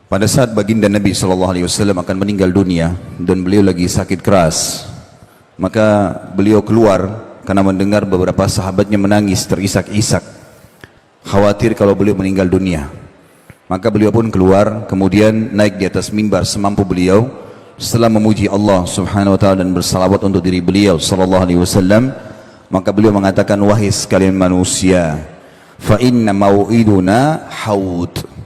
Pada saat baginda Nabi SAW akan meninggal dunia dan beliau lagi sakit keras, maka beliau keluar karena mendengar beberapa sahabatnya menangis terisak-isak, khawatir kalau beliau meninggal dunia. Maka beliau pun keluar, kemudian naik di atas mimbar semampu beliau. Setelah memuji Allah Subhanahu wa taala dan bersalawat untuk diri beliau sallallahu alaihi wasallam, maka beliau mengatakan, wahai sekalian manusia, fa inna mau'iduna haud.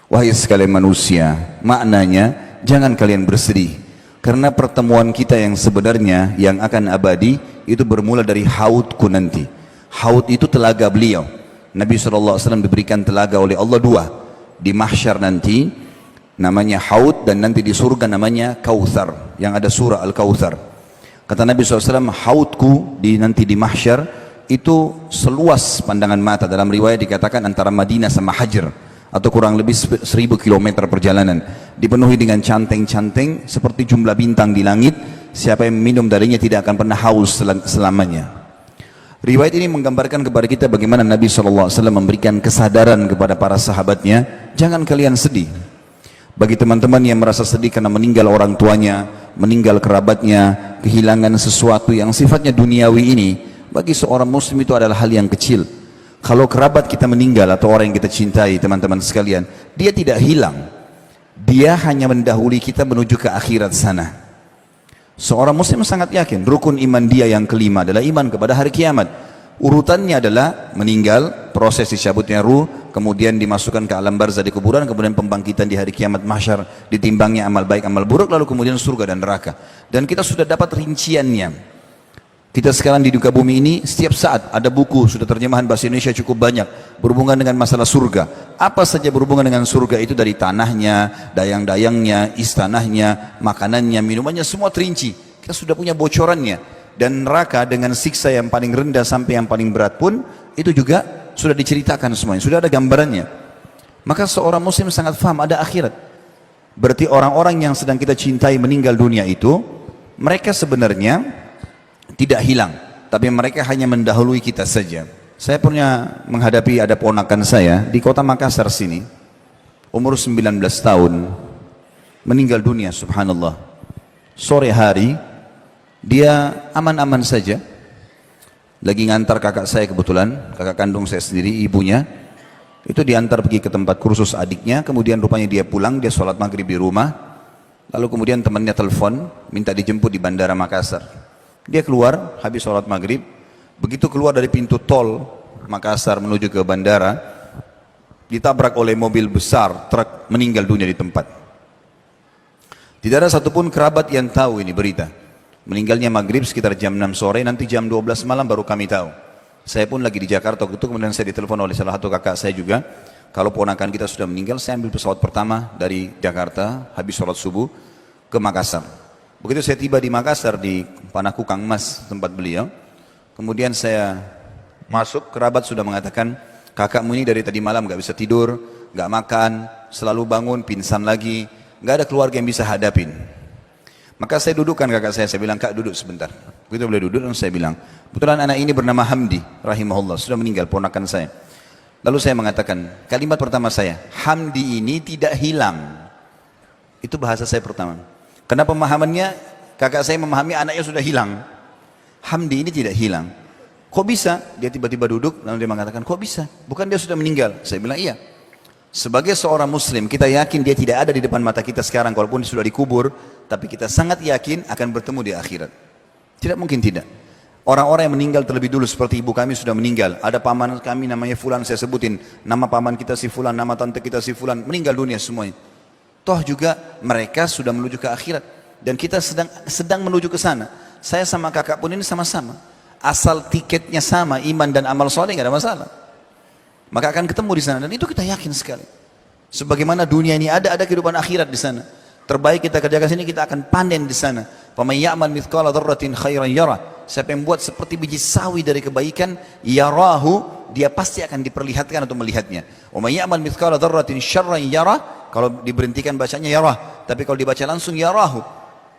Wahai sekalian manusia, maknanya jangan kalian bersedih, karena pertemuan kita yang sebenarnya yang akan abadi itu bermula dari haudku nanti. Haud itu telaga beliau. Nabi SAW diberikan telaga oleh Allah dua, di mahsyar nanti namanya haud, dan nanti di surga namanya kautsar, yang ada surah Al-Kautsar. Kata Nabi SAW, haudku nanti di mahsyar itu seluas pandangan mata. Dalam riwayat dikatakan antara Madinah sama Hajar, atau kurang lebih 1000 km perjalanan, dipenuhi dengan canteng-canteng seperti jumlah bintang di langit. Siapa yang minum darinya tidak akan pernah haus selamanya. Riwayat ini menggambarkan kepada kita bagaimana Nabi SAW memberikan kesadaran kepada para sahabatnya, jangan kalian sedih. Bagi teman-teman yang merasa sedih karena meninggal orang tuanya, meninggal kerabatnya, kehilangan sesuatu yang sifatnya duniawi ini, bagi seorang muslim itu adalah hal yang kecil. Kalau kerabat kita meninggal atau orang yang kita cintai, teman-teman sekalian, dia tidak hilang. Dia hanya mendahului kita menuju ke akhirat sana. Seorang muslim sangat yakin rukun iman dia yang kelima adalah iman kepada hari kiamat. Urutannya adalah meninggal, proses dicabutnya ruh, kemudian dimasukkan ke alam barzah di kuburan, kemudian pembangkitan di hari kiamat mahsyar, ditimbangnya amal baik amal buruk, lalu kemudian surga dan neraka. Dan kita sudah dapat rinciannya. Kita sekarang di duka bumi ini setiap saat ada buku, sudah terjemahan bahasa Indonesia cukup banyak berhubungan dengan masalah surga. Apa saja berhubungan dengan surga itu, dari tanahnya, dayang-dayangnya, istanahnya, makanannya, minumannya, semua terinci. Kita sudah punya bocorannya. Dan neraka dengan siksa yang paling rendah sampai yang paling berat pun itu juga sudah diceritakan semuanya, sudah ada gambarannya. Maka seorang muslim sangat faham ada akhirat. Berarti orang-orang yang sedang kita cintai meninggal dunia itu, mereka sebenarnya tidak hilang, tapi mereka hanya mendahului kita saja. Saya punya menghadapi, ada ponakan saya di kota Makassar sini, umur 19 tahun, meninggal dunia, subhanallah. Sore hari, dia aman-aman saja, lagi ngantar kakak saya kebetulan, kakak kandung saya sendiri, ibunya, itu diantar pergi ke tempat kursus adiknya, kemudian rupanya dia pulang, dia sholat maghrib di rumah, lalu kemudian temannya telepon, minta dijemput di bandara Makassar. Dia keluar habis sholat maghrib, begitu keluar dari pintu tol Makassar menuju ke bandara, ditabrak oleh mobil besar, truk, meninggal dunia di tempat. Tidak ada satupun kerabat yang tahu ini berita. Meninggalnya maghrib sekitar jam 6 sore, nanti jam 12 malam baru kami tahu. Saya pun lagi di Jakarta waktu itu, kemudian saya ditelepon oleh salah satu kakak saya juga, kalau ponakan kita sudah meninggal. Saya ambil pesawat pertama dari Jakarta, habis sholat subuh, ke Makassar. Begitu saya tiba di Makassar, di Panaku Kang Mas, tempat beliau, kemudian saya masuk, kerabat sudah mengatakan, kakakmu ini dari tadi malam gak bisa tidur, gak makan, selalu bangun, pingsan lagi, gak ada keluarga yang bisa hadapin. Maka saya dudukkan kakak saya bilang, kak duduk sebentar. Begitu beliau duduk, dan saya bilang, kebetulan anak ini bernama Hamdi, rahimahullah, sudah meninggal, ponakan saya. Lalu saya mengatakan, kalimat pertama saya, Hamdi ini tidak hilang. Itu bahasa saya pertama. Karena pemahamannya, kakak saya memahami anaknya sudah hilang. Hamdi ini tidak hilang. Kok bisa? Dia tiba-tiba duduk, lalu dia mengatakan, kok bisa? Bukan dia sudah meninggal? Saya bilang, iya. Sebagai seorang muslim, kita yakin dia tidak ada di depan mata kita sekarang, walaupun dia sudah dikubur, tapi kita sangat yakin akan bertemu di akhirat. Tidak mungkin tidak. Orang-orang yang meninggal terlebih dulu, seperti ibu kami sudah meninggal. Ada paman kami namanya Fulan, saya sebutin. Nama paman kita si Fulan, nama tante kita si Fulan, meninggal dunia semuanya. Toh juga mereka sudah menuju ke akhirat, dan kita sedang menuju ke sana. Saya sama kakak pun ini sama-sama, asal tiketnya sama, iman dan amal soleh nggak ada masalah, maka akan ketemu di sana. Dan itu kita yakin sekali. Sebagaimana dunia ini ada kehidupan akhirat di sana. Terbaik kita kerjakan sini, kita akan panen di sana. Faman ya'mal mithqala dzarratin khairan yarah. Siapa yang buat seperti biji sawi dari kebaikan, yarahu, dia pasti akan diperlihatkan atau melihatnya. Wa may ya'mal mithqala dzarratin syarran yarah. Kalau diberhentikan bacanya yarah, tapi kalau dibaca langsung yarahu.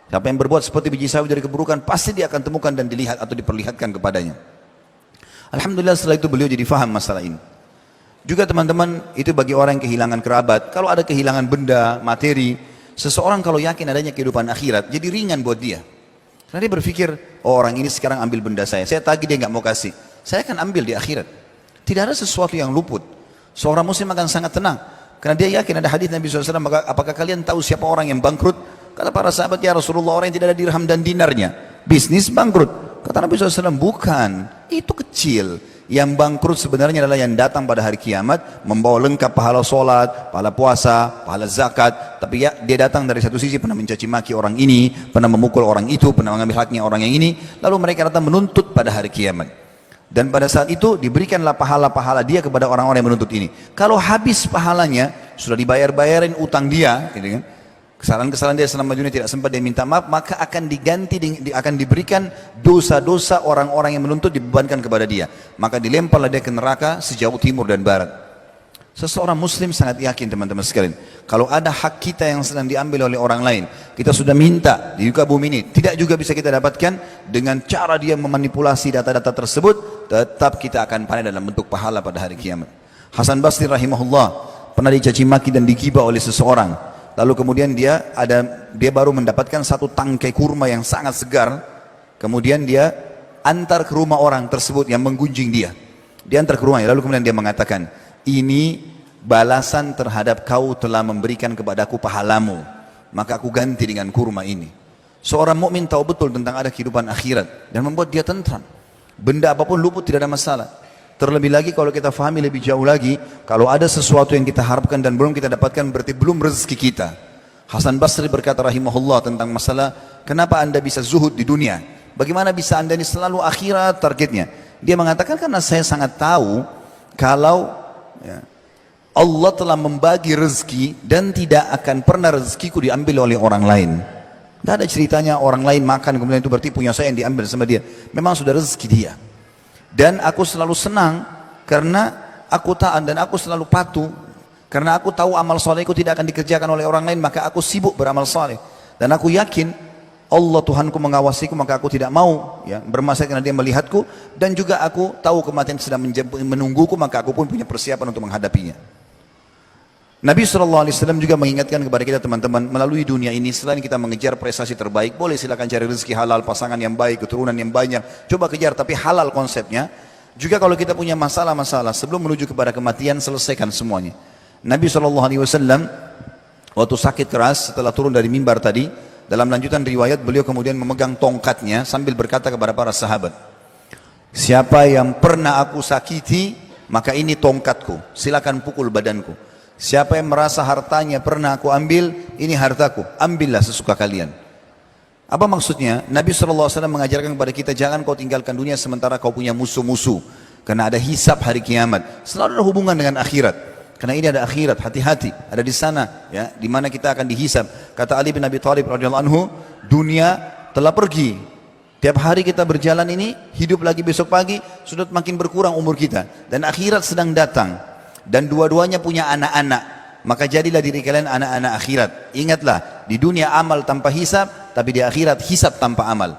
Siapa yang berbuat seperti biji sawi dari keburukan, pasti dia akan temukan dan dilihat atau diperlihatkan kepadanya. Alhamdulillah setelah itu beliau jadi faham masalah ini. Juga teman-teman, itu bagi orang yang kehilangan kerabat. Kalau ada kehilangan benda, materi, seseorang kalau yakin adanya kehidupan akhirat, jadi ringan buat dia. Karena dia berpikir, oh orang ini sekarang ambil benda saya tagih dia nggak mau kasih, saya akan ambil di akhirat. Tidak ada sesuatu yang luput. Seorang muslim akan sangat tenang, karena dia yakin ada hadis Nabi SAW, maka apakah kalian tahu siapa orang yang bangkrut? Kata para sahabat, ya Rasulullah, orang yang tidak ada dirham dan dinarnya, bisnis bangkrut. Kata Nabi SAW, bukan, itu kecil. Yang bangkrut sebenarnya adalah yang datang pada hari kiamat membawa lengkap pahala solat, pahala puasa, pahala zakat, tapi ya dia datang dari satu sisi pernah mencaci maki orang ini, pernah memukul orang itu, pernah mengambil haknya orang yang ini, lalu mereka datang menuntut pada hari kiamat. Dan pada saat itu diberikanlah pahala-pahala dia kepada orang-orang yang menuntut ini. Kalau habis pahalanya, sudah dibayar-bayarin utang dia, gitu kan, kesalahan-kesalahan dia selama dunia tidak sempat dia minta maaf, maka akan diganti, akan diberikan dosa-dosa orang-orang yang menuntut dibebankan kepada dia. Maka dilemparlah dia ke neraka sejauh timur dan barat. Seseorang muslim sangat yakin teman-teman sekalian, kalau ada hak kita yang sedang diambil oleh orang lain, kita sudah minta di muka bumi ini, tidak juga bisa kita dapatkan, dengan cara dia memanipulasi data-data tersebut, tetap kita akan panen dalam bentuk pahala pada hari kiamat. Hasan Basri rahimahullah pernah dicaci maki dan digibah oleh seseorang. Lalu kemudian dia baru mendapatkan satu tangkai kurma yang sangat segar. Kemudian dia antar ke rumah orang tersebut yang menggunjing dia. Dia antar ke rumahnya. Lalu kemudian dia mengatakan, ini balasan terhadap kau telah memberikan kepadaku pahalamu, maka aku ganti dengan kurma ini. Seorang mukmin tahu betul tentang ada kehidupan akhirat dan membuat dia tentram. Benda apapun luput tidak ada masalah. Terlebih lagi kalau kita fahami lebih jauh lagi, kalau ada sesuatu yang kita harapkan dan belum kita dapatkan, berarti belum rezeki kita. Hasan Basri berkata rahimahullah tentang masalah, kenapa anda bisa zuhud di dunia? Bagaimana bisa anda ini selalu akhirat targetnya? Dia mengatakan, karena saya sangat tahu kalau ya, Allah telah membagi rezeki dan tidak akan pernah rezekiku diambil oleh orang lain. Tidak ada ceritanya orang lain makan kemudian itu berarti punya saya yang diambil sama dia. Memang sudah rezeki dia. Dan aku selalu senang karena aku taat dan aku selalu patuh, karena aku tahu amal solehku tidak akan dikerjakan oleh orang lain, maka aku sibuk beramal soleh. Dan aku yakin Allah Tuhanku mengawasiku, maka aku tidak mau ya, bermasalah karena dia melihatku. Dan juga aku tahu kematian sedang menungguku, maka aku pun punya persiapan untuk menghadapinya. Nabi SAW juga mengingatkan kepada kita teman-teman, melalui dunia ini selain kita mengejar prestasi terbaik, boleh silakan cari rezeki halal, pasangan yang baik, keturunan yang banyak, coba kejar, tapi halal konsepnya. Juga kalau kita punya masalah-masalah, sebelum menuju kepada kematian, selesaikan semuanya. Nabi SAW waktu sakit keras setelah turun dari mimbar tadi, dalam lanjutan riwayat beliau kemudian memegang tongkatnya sambil berkata kepada para sahabat, siapa yang pernah aku sakiti, maka ini tongkatku, silakan pukul badanku. Siapa yang merasa hartanya pernah aku ambil, ini hartaku, ambillah sesuka kalian. Apa maksudnya? Nabi SAW mengajarkan kepada kita, jangan kau tinggalkan dunia sementara kau punya musuh-musuh. Karena ada hisab hari kiamat. Selalu ada hubungan dengan akhirat. Karena ini ada akhirat, hati-hati. Ada di sana, ya, di mana kita akan dihisab. Kata Ali bin Abi Thalib radhiyallahu anhu, dunia telah pergi. Tiap hari kita berjalan ini, hidup lagi besok pagi, sudah makin berkurang umur kita. Dan akhirat sedang datang. Dan dua-duanya punya anak-anak, maka jadilah diri kalian anak-anak akhirat. Ingatlah, di dunia amal tanpa hisab, tapi di akhirat hisab tanpa amal.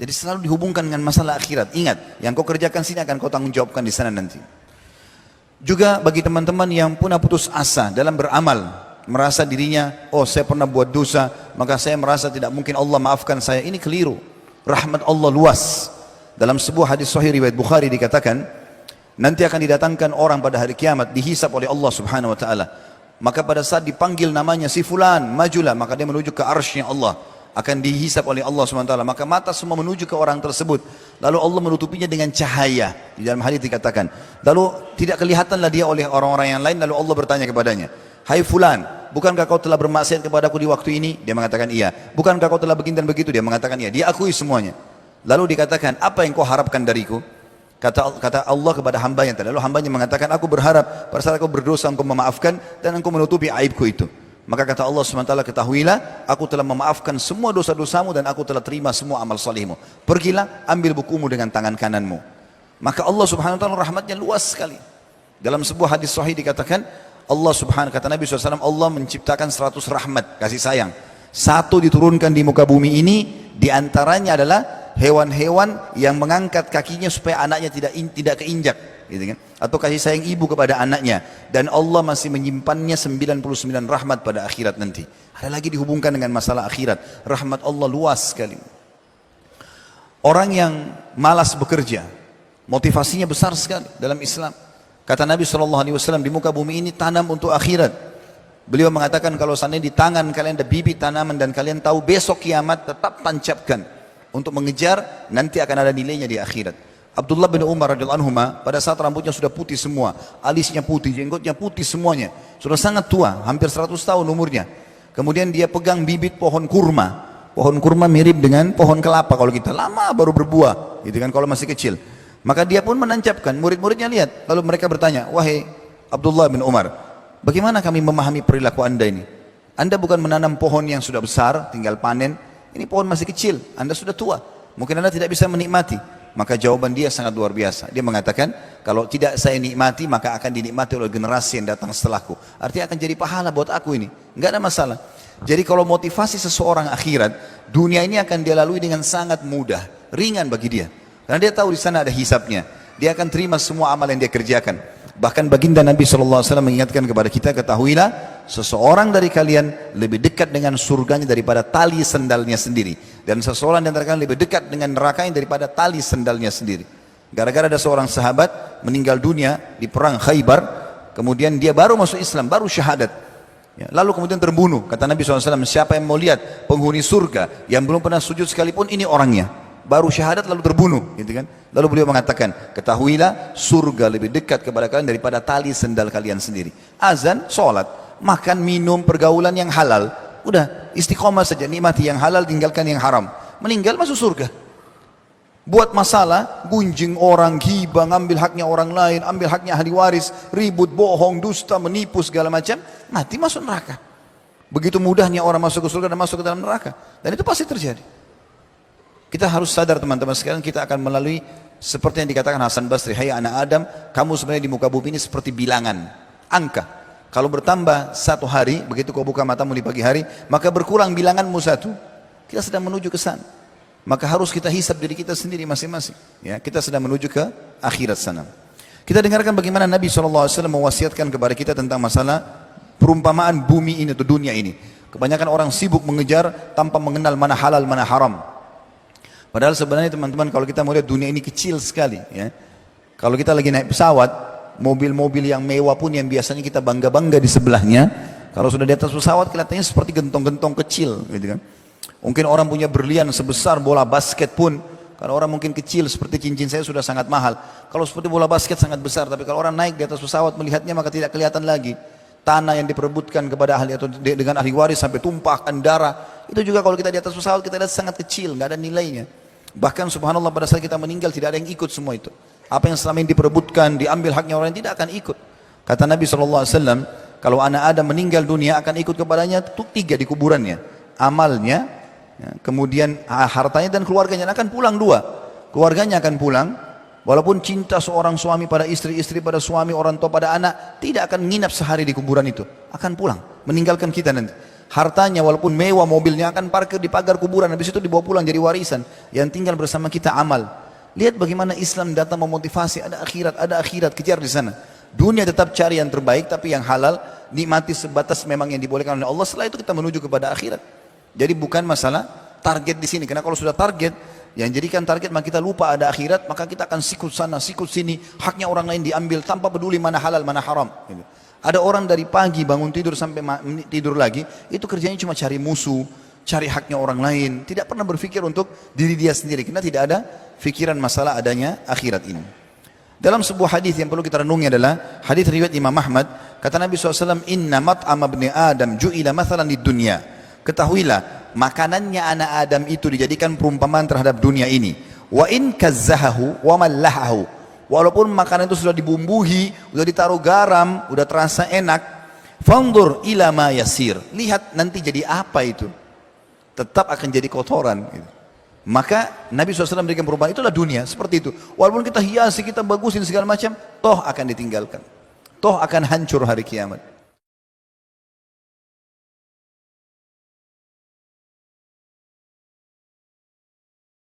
Jadi selalu dihubungkan dengan masalah akhirat. Ingat, yang kau kerjakan sini akan kau tanggung jawabkan di sana nanti. Juga bagi teman-teman yang pernah putus asa dalam beramal, merasa dirinya, oh saya pernah buat dosa, maka saya merasa tidak mungkin Allah maafkan saya. Ini keliru. Rahmat Allah luas. Dalam sebuah hadis sahih riwayat Bukhari dikatakan, nanti akan didatangkan orang pada hari kiamat, dihisap oleh Allah subhanahu wa ta'ala. Maka pada saat dipanggil namanya si fulan, majulah, maka dia menuju ke arsy Allah. Akan dihisap oleh Allah subhanahu wa ta'ala. Maka mata semua menuju ke orang tersebut. Lalu Allah menutupinya dengan cahaya. Di dalam hadis dikatakan. Lalu tidak kelihatanlah dia oleh orang-orang yang lain. Lalu Allah bertanya kepadanya, hai fulan, bukankah kau telah bermaksiat kepadaku di waktu ini? Dia mengatakan iya. Bukankah kau telah begini dan begitu? Dia mengatakan iya. Dia akui semuanya. Lalu dikatakan, apa yang kau harapkan dariku? Kata Allah kepada hambanya, lalu hambanya mengatakan, aku berharap pada saat aku berdosa engkau memaafkan dan engkau menutupi aibku itu. Maka kata Allah SWT, ketahuilah aku telah memaafkan semua dosa-dosamu dan aku telah terima semua amal salihmu. Pergilah, ambil bukumu dengan tangan kananmu. Maka Allah Subhanahu wa ta'ala rahmatnya luas sekali. Dalam sebuah hadis sahih dikatakan, Allah Subhanahu, kata Nabi SAW, Allah menciptakan 100 rahmat, kasih sayang. Satu diturunkan di muka bumi ini, diantaranya adalah hewan-hewan yang mengangkat kakinya supaya anaknya tidak keinjak. gitu kan? Atau kasih sayang ibu kepada anaknya, dan Allah masih menyimpannya 99 rahmat pada akhirat nanti. Ada lagi dihubungkan dengan masalah akhirat, rahmat Allah luas sekali. Orang yang malas bekerja, motivasinya besar sekali dalam Islam. Kata Nabi SAW, di muka bumi ini tanam untuk akhirat. Beliau mengatakan kalau seandainya di tangan kalian ada bibit tanaman dan kalian tahu besok kiamat, tetap tancapkan untuk mengejar, nanti akan ada nilainya di akhirat. Abdullah bin Umar radhiyallahu anhu pada saat rambutnya sudah putih semua, alisnya putih, jenggotnya putih semuanya, sudah sangat tua, hampir 100 tahun umurnya. Kemudian dia pegang bibit pohon kurma. Pohon kurma mirip dengan pohon kelapa kalau kita, lama baru berbuah, gitu kan kalau masih kecil. Maka dia pun menancapkan, murid-muridnya lihat, lalu mereka bertanya, wahai Abdullah bin Umar, bagaimana kami memahami perilaku anda ini? Anda bukan menanam pohon yang sudah besar, tinggal panen. Ini pohon masih kecil, anda sudah tua. Mungkin anda tidak bisa menikmati. Maka jawaban dia sangat luar biasa. Dia mengatakan, kalau tidak saya nikmati, maka akan dinikmati oleh generasi yang datang setelahku. Artinya akan jadi pahala buat aku ini. Enggak ada masalah. Jadi kalau motivasi seseorang akhirat, dunia ini akan dia lalui dengan sangat mudah, ringan bagi dia. Karena dia tahu di sana ada hisabnya. Dia akan terima semua amal yang dia kerjakan. Bahkan baginda Nabi SAW mengingatkan kepada kita, ketahuilah seseorang dari kalian lebih dekat dengan surganya daripada tali sendalnya sendiri, dan seseorang di antara kalian lebih dekat dengan nerakanya daripada tali sendalnya sendiri. Gara-gara ada seorang sahabat meninggal dunia di perang Khaybar, kemudian dia baru masuk Islam, baru syahadat, ya, lalu kemudian terbunuh. Kata Nabi SAW, siapa yang mau lihat penghuni surga yang belum pernah sujud sekalipun, ini orangnya. Baru syahadat lalu terbunuh, gitu kan? Lalu beliau mengatakan, ketahuilah surga lebih dekat kepada kalian daripada tali sendal kalian sendiri. Azan, sholat, makan, minum, pergaulan yang halal, udah istiqomah saja, nikmati yang halal, tinggalkan yang haram. Meninggal masuk surga. Buat masalah, gunjing orang, ghibah, ngambil haknya orang lain, ambil haknya ahli waris, ribut, bohong, dusta, menipu segala macam, mati masuk neraka. Begitu mudahnya orang masuk ke surga dan masuk ke dalam neraka, dan itu pasti terjadi. Kita harus sadar teman-teman sekalian, kita akan melalui seperti yang dikatakan Hasan Basri, hai anak Adam, kamu sebenarnya di muka bumi ini seperti bilangan, angka. Kalau bertambah satu hari, begitu kau buka matamu di pagi hari, maka berkurang bilanganmu satu. Kita sedang menuju ke sana. Maka harus kita hisab diri kita sendiri masing-masing. Ya, kita sedang menuju ke akhirat sana. Kita dengarkan bagaimana Nabi SAW mewasiatkan kepada kita tentang masalah perumpamaan bumi ini atau dunia ini. Kebanyakan orang sibuk mengejar tanpa mengenal mana halal, mana haram. Padahal sebenarnya teman-teman, kalau kita melihat dunia ini kecil sekali, ya. Kalau kita lagi naik pesawat, mobil-mobil yang mewah pun yang biasanya kita bangga-bangga di sebelahnya, kalau sudah di atas pesawat kelihatannya seperti gentong-gentong kecil, gitu kan. Mungkin orang punya berlian sebesar bola basket pun, kalau orang mungkin kecil seperti cincin saya sudah sangat mahal. Kalau seperti bola basket sangat besar, tapi kalau orang naik di atas pesawat melihatnya maka tidak kelihatan lagi. Tanah yang diperebutkan kepada ahli atau dengan ahli waris sampai tumpahkan darah, itu juga kalau kita di atas pesawat kita lihat sangat kecil, nggak ada nilainya. Bahkan subhanallah pada saat kita meninggal tidak ada yang ikut semua itu. Apa yang selama ini diperebutkan, diambil haknya orang yang tidak akan ikut. Kata Nabi SAW, kalau anak Adam meninggal dunia akan ikut kepadanya itu 3 di kuburannya. Amalnya, ya, kemudian hartanya dan keluarganya akan pulang 2. Keluarganya akan pulang, walaupun cinta seorang suami pada istri, istri pada suami, orang tua pada anak, tidak akan nginap sehari di kuburan itu. Akan pulang, meninggalkan kita nanti. Hartanya walaupun mewah, mobilnya akan parkir di pagar kuburan, habis itu dibawa pulang jadi warisan. Yang tinggal bersama kita amal. Lihat bagaimana Islam datang memotivasi, ada akhirat, kejar di sana. Dunia tetap cari yang terbaik, tapi yang halal nikmati sebatas memang yang dibolehkan oleh Allah. Setelah itu kita menuju kepada akhirat. Jadi bukan masalah target di sini, karena kalau sudah target, yang jadikan target maka kita lupa ada akhirat, maka kita akan sikut sana, sikut sini, haknya orang lain diambil tanpa peduli mana halal, mana haram. Ada orang dari pagi bangun tidur sampai tidur lagi, itu kerjanya cuma cari musuh, cari haknya orang lain, tidak pernah berpikir untuk diri dia sendiri, karena tidak ada fikiran masalah adanya akhirat ini. Dalam sebuah hadis yang perlu kita renungi adalah hadis riwayat Imam Ahmad, kata Nabi SAW, inna mat'am ibni Adam ju'ila mathalan di dunia. Ketahuilah, makanannya anak Adam itu dijadikan perumpamaan terhadap dunia ini. Wa in kazzahahu wa mallahahu. Walaupun makanan itu sudah dibumbuhi, sudah ditaruh garam, sudah terasa enak, fandur ila ma yasir. Lihat nanti jadi apa itu. Tetap akan jadi kotoran. Maka Nabi SAW memberikan perumpamaan, itulah dunia, seperti itu. Walaupun kita hiasi, kita bagusin segala macam, toh akan ditinggalkan. Toh akan hancur hari kiamat.